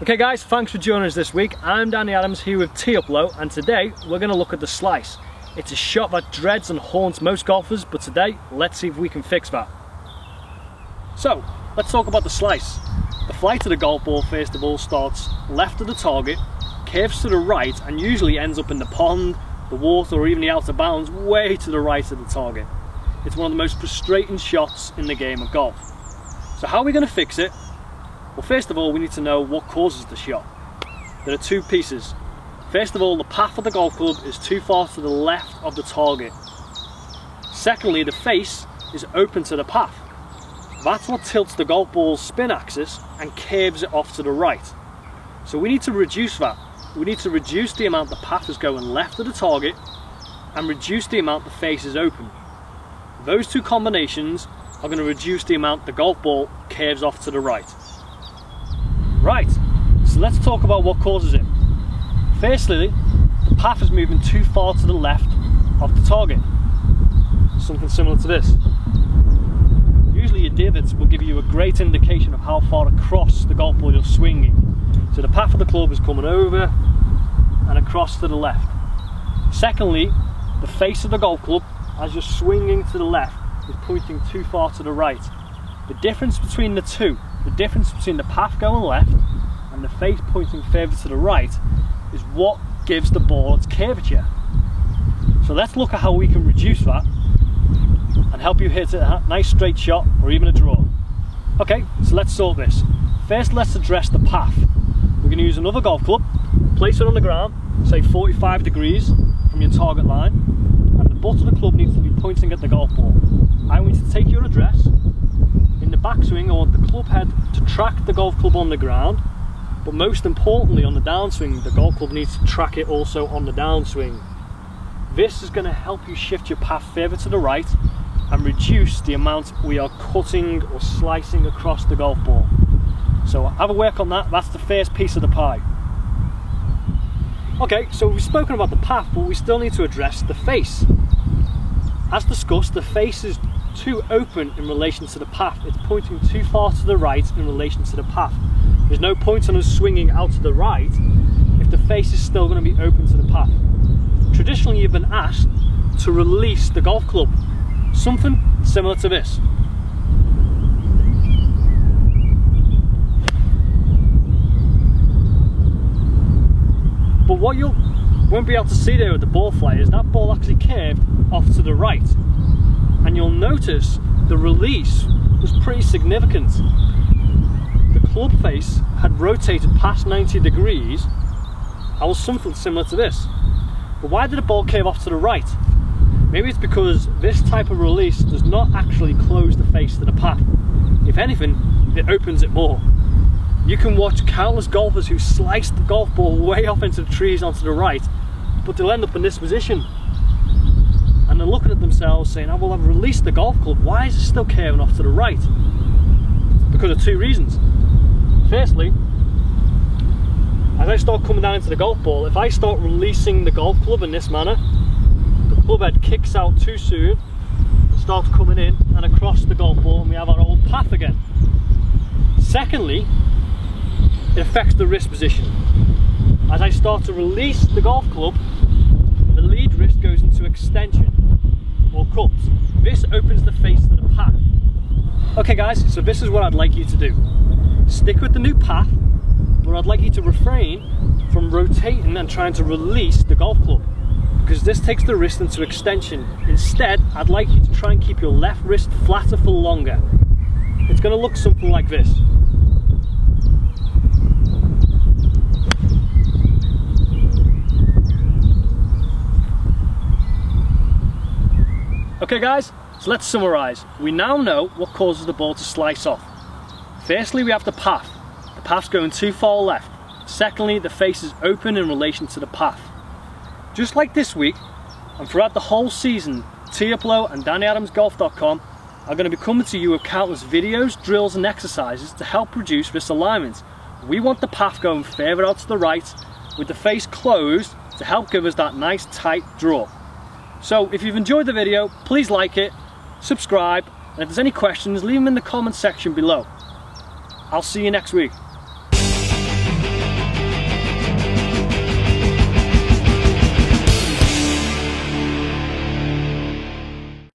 Okay guys, thanks for joining us this week. I'm Danny Adams here with Tee Up Low, and today we're going to look at the slice. It's a shot that dreads and haunts most golfers, but today let's see if we can fix that. So let's talk about the slice. The flight of the golf ball first of all starts left of the target, curves to the right, and usually ends up in the pond, the water, or even the outer bounds way to the right of the target. It's one of the most frustrating shots in the game of golf. So how are we going to fix it? Well, first of all, we need to know what causes the shot. There are two pieces. First of all, the path of the golf club is too far to the left of the target. Secondly, the face is open to the path. That's what tilts the golf ball's spin axis and curves it off to the right. So we need to reduce that. We need to reduce the amount the path is going left of the target and reduce the amount the face is open. Those two combinations are going to reduce the amount the golf ball curves off to the right. Right, so let's talk about what causes it. Firstly, the path is moving too far to the left of the target. Something similar to this. Usually your divots will give you a great indication of how far across the golf ball you're swinging. So the path of the club is coming over and across to the left. Secondly, the face of the golf club, as you're swinging to the left, is pointing too far to the right. The difference between the two, the difference between the path going left and the face pointing further to the right, is what gives the ball its curvature. So let's look at how we can reduce that and help you hit a nice straight shot or even a draw. Okay, so let's sort this. First, let's address the path. We're going to use another golf club, place it on the ground, say 45 degrees from your target line, and the butt of the club needs to be pointing at the golf ball. I want you to take your address. In the backswing, I want the club head to track the golf club on the ground, but most importantly on the downswing, the golf club needs to track it also on the downswing. This is going to help you shift your path further to the right and reduce the amount we are cutting or slicing across the golf ball. So have a work on that. That's the first piece of the pie. Okay, so we've spoken about the path, but we still need to address the face. As discussed, the face is too open in relation to the path. It's pointing too far to the right in relation to the path. There's no point on us swinging out to the right if the face is still going to be open to the path. Traditionally, you've been asked to release the golf club. Something similar to this. But what you won't be able to see there with the ball fly is that ball actually curved off to the right. And you'll notice the release was pretty significant. The club face had rotated past 90 degrees and was something similar to this. But why did the ball curve off to the right? Maybe it's because this type of release does not actually close the face to the path. If anything, it opens it more. You can watch countless golfers who slice the golf ball way off into the trees onto the right, but they'll end up in this position. And they're looking at themselves saying, oh well, I've released the golf club, why is it still curving off to the right? Because of two reasons. Firstly, as I start coming down into the golf ball, if I start releasing the golf club in this manner, the club head kicks out too soon, starts coming in and across the golf ball, and we have our old path again. Secondly, it affects the wrist position. As I start to release the golf club, the lead wrist goes into extension or cups. This opens the face to the path. Okay guys, so this is what I'd like you to do. Stick with the new path, but I'd like you to refrain from rotating and trying to release the golf club, because this takes the wrist into extension. Instead, I'd like you to try and keep your left wrist flatter for longer. It's going to look something like this. Okay guys, so let's summarise. We now know what causes the ball to slice off. Firstly, we have the path. The path's going too far left. Secondly, the face is open in relation to the path. Just like this week, and throughout the whole season, Tee Up Low and DannyAdamsGolf.com are going to be coming to you with countless videos, drills and exercises to help reduce wrist alignment. We want the path going further out to the right with the face closed to help give us that nice tight draw. So if you've enjoyed the video, please like it, subscribe, and if there's any questions, leave them in the comment section below. I'll see you next week.